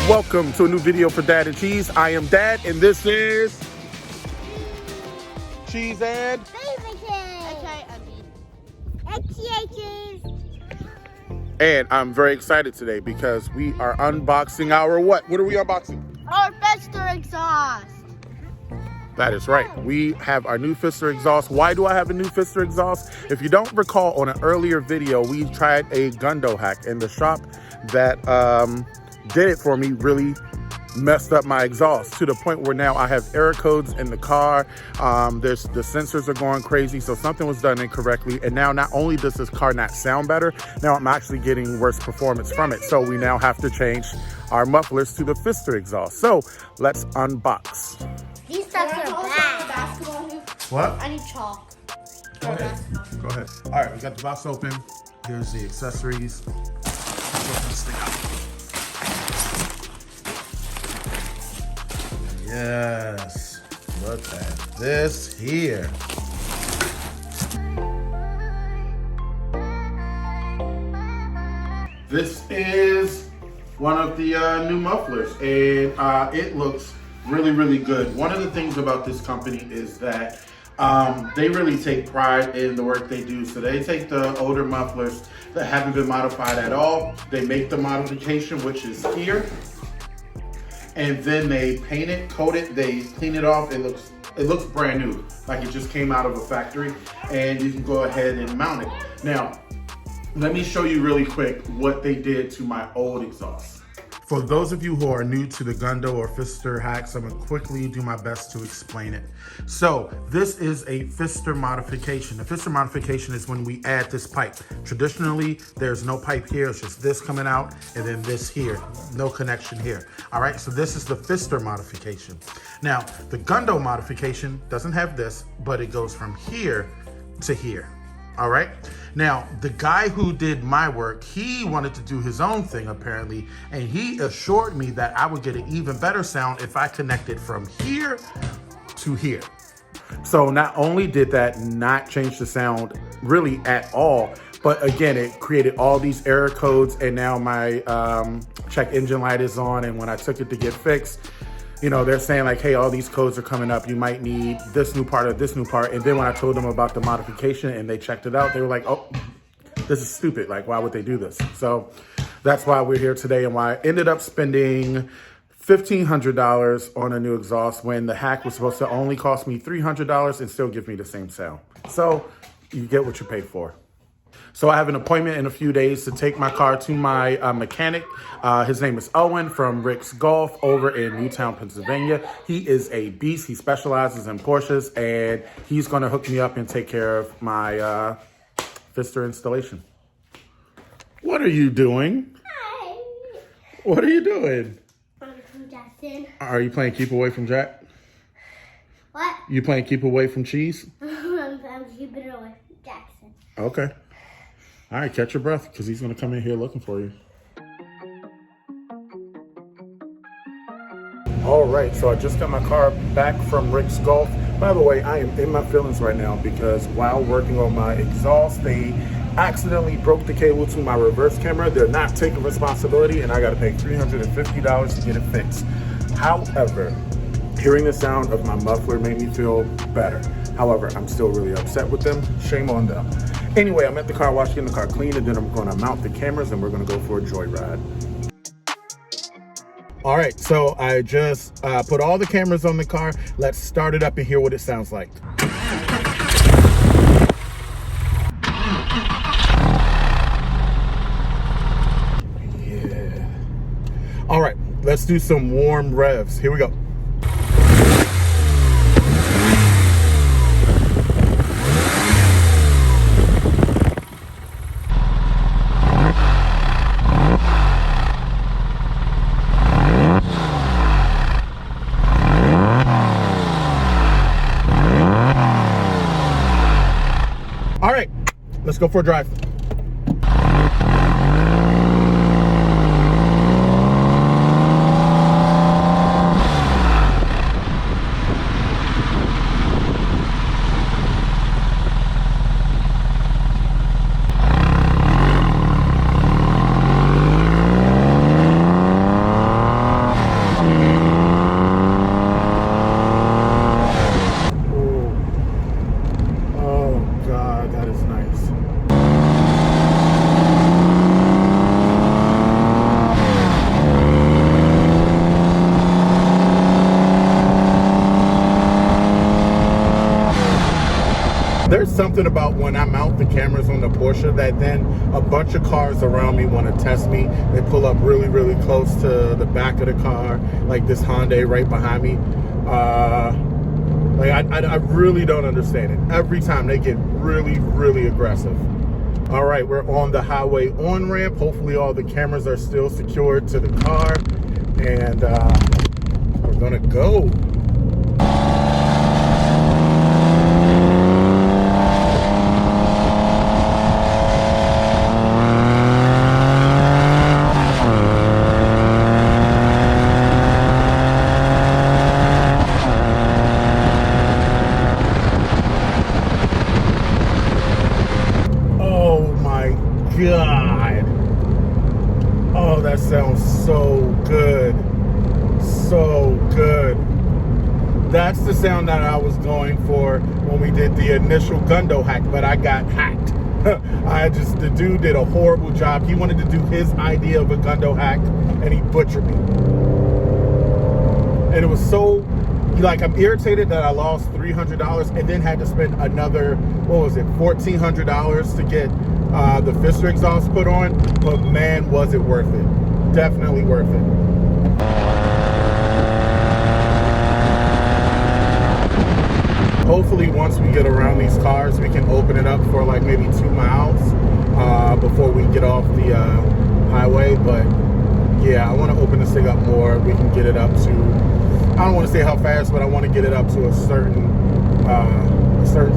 Welcome to a new video for Dad and Cheese. I am Dad, and this is Cheese and Baby cheese. And I'm very excited today because we are unboxing our what? What are we unboxing? Our Fister Exhaust. That is right. We have our new Fister Exhaust. Why do I have a new Fister Exhaust? If you don't recall, on an earlier video, we tried a Gundo Hack, and the shop that did it for me really messed up my exhaust to the point where now I have error codes in the car. The sensors are going crazy, so something was done incorrectly. And now not only does this car not sound better, now I'm actually getting worse performance from it. So we now have to change our mufflers to the Fister Exhaust. So let's unbox. These stuff are bad. What? I need chalk. Go ahead. Go ahead. All right, we got the box open. Here's the accessories. Let's open this thing up. Yes, look at this here. This is one of the new mufflers, and it looks really, really good. One of the things about this company is that they really take pride in the work they do. So they take the older mufflers that haven't been modified at all. They make the modification, which is here. And then they paint it, coat it, they clean it off. It looks brand new, like it just came out of a factory, and you can go ahead and mount it. Now, let me show you really quick what they did to my old exhaust. For those of you who are new to the Gundo or Fister hacks, I'm gonna quickly do my best to explain it. So this is a Fister modification. The Fister modification is when we add this pipe. Traditionally, there's no pipe here, it's just this coming out and then this here, no connection here. All right, so this is the Fister modification. Now, the Gundo modification doesn't have this, but it goes from here to here. All right. Now, the guy who did my work, he wanted to do his own thing apparently, and he assured me that I would get an even better sound if I connected from here to here. So not only did that not change the sound really at all, but again, it created all these error codes, and now my check engine light is on, and when I took it to get fixed, you know, they're saying like, hey, all these codes are coming up. You might need this new part or this new part. And then when I told them about the modification and they checked it out, they were like, oh, this is stupid. Like, why would they do this? So that's why we're here today, and why I ended up spending $1,500 on a new exhaust when the hack was supposed to only cost me $300 and still give me the same sound. So you get what you pay for. So I have an appointment in a few days to take my car to my mechanic. His name is Owen from Rick's Golf over in Newtown, Pennsylvania. He is a beast. He specializes in Porsches, and he's going to hook me up and take care of my Fister installation. What are you doing? Hi. What are you doing? I'm from Jackson. Are you playing keep away from Jack? What? You playing keep away from cheese? I'm keeping it away from Jackson. Okay. All right, catch your breath, because he's going to come in here looking for you. All right, so I just got my car back from Rick's Golf. By the way, I am in my feelings right now because while working on my exhaust, they accidentally broke the cable to my reverse camera. They're not taking responsibility, and I got to pay $350 to get it fixed. However, hearing the sound of my muffler made me feel better. However, I'm still really upset with them. Shame on them. Anyway, I'm at the car wash, getting the car clean, and then I'm going to mount the cameras, and we're going to go for a joyride. All right, so I just put all the cameras on the car. Let's start it up and hear what it sounds like. Yeah. All right, let's do some warm revs. Here we go. All right, let's go for a drive. something about when I mount the cameras on the Porsche that then a bunch of cars around me want to test me. They pull up really, really close to the back of the car, like this Hyundai right behind me. I really don't understand it. Every time they get really, really aggressive. All right, we're on the highway on-ramp. Hopefully all the cameras are still secured to the car. And we're gonna go. God. Oh, that sounds so good. So good. That's the sound that I was going for when we did the initial Gundo Hack, but I got hacked. The dude did a horrible job. He wanted to do his idea of a Gundo Hack and he butchered me. And it was so, like, I'm irritated that I lost $300 and then had to spend another, what was it, $1,400 to get the Fister Exhaust put on, but man, was it worth it. Definitely worth it. Hopefully once we get around these cars, we can open it up for like maybe 2 miles before we get off the highway. But yeah, I want to open this thing up more. We can get it up to, I don't want to say how fast, but I want to get it up to a certain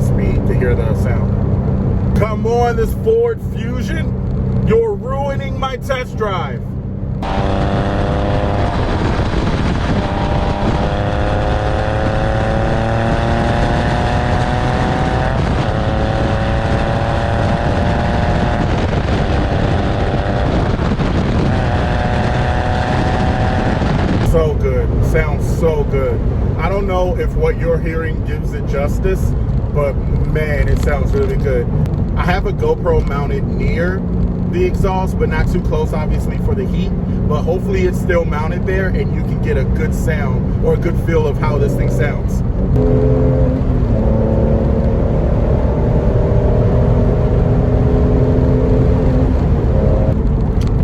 speed to hear the sound. Come on, this Ford Fusion. You're ruining my test drive. So good. Sounds so good. I don't know if what you're hearing gives it justice, but man, it sounds really good. I have a GoPro mounted near the exhaust, but not too close, obviously, for the heat. But hopefully it's still mounted there and you can get a good sound or a good feel of how this thing sounds.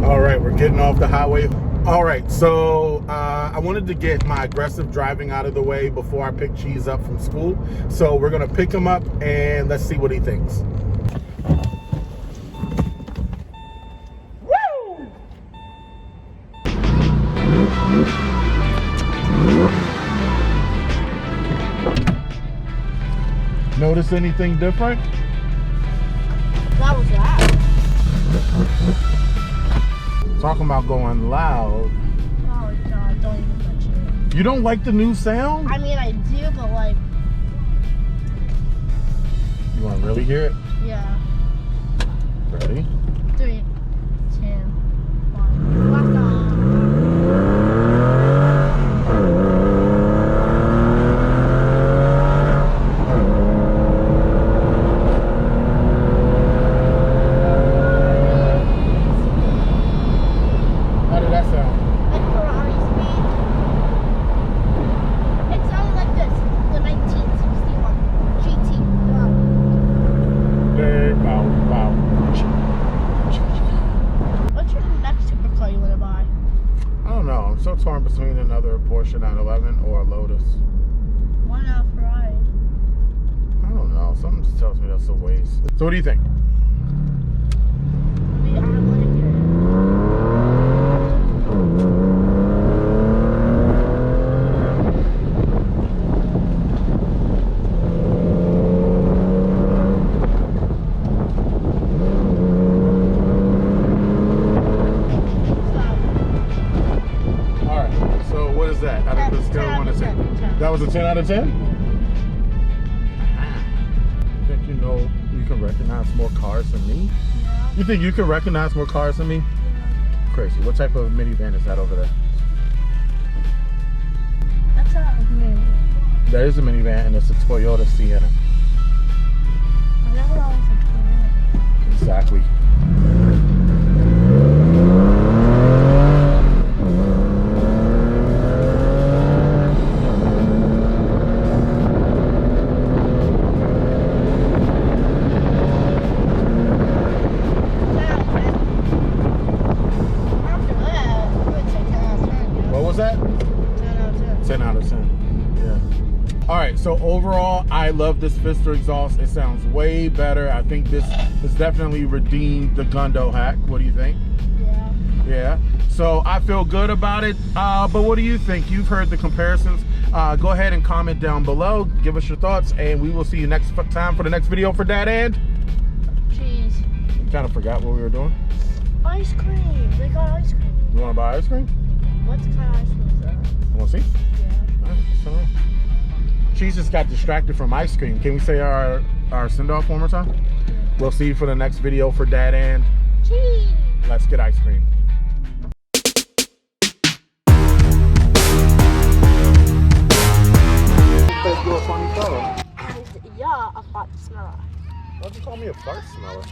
All right, we're getting off the highway. All right, so I wanted to get my aggressive driving out of the way before I pick Cheese up from school. So we're gonna pick him up and let's see what he thinks. Notice anything different? That was loud. Talking about going loud. Oh God, don't even mention it. You don't like the new sound? I mean, I do, but like... You want to really hear it? Yeah. Ready? 3, 2, 1. Blast off. So torn between another Porsche 911 or a Lotus. Why not Ferrari? I don't know. Something just tells me that's a waste. So what do you think? Wait, I want to hear it. That was a 10 out of 10? You think you know you can recognize more cars than me? Yeah. You think you can recognize more cars than me? Yeah. Crazy. What type of minivan is that over there? That's a minivan. That is a minivan and it's a Toyota Sienna. I never always said Toyota. Exactly. was that? 10 out of 10. 10 out of 10. Yeah. All right, so overall, I love this Fister exhaust. It sounds way better. I think this has definitely redeemed the Gundo Hack. What do you think? Yeah. Yeah. So I feel good about it. But what do you think? You've heard the comparisons. Go ahead and comment down below. Give us your thoughts, and we will see you next time for the next video for Dad and Cheese. kind of forgot what we were doing. Ice cream. They got ice cream. You want to buy ice cream? What kind of ice cream is that? You want to see? Yeah. All right, let's turn around. Cheese just got distracted from ice cream. Can we say our send-off one more time? We'll see you for the next video for Dad and Cheese. let's get ice cream. You're a funny fellow. And yeah, a fart smeller. Why'd you call me a fart smeller?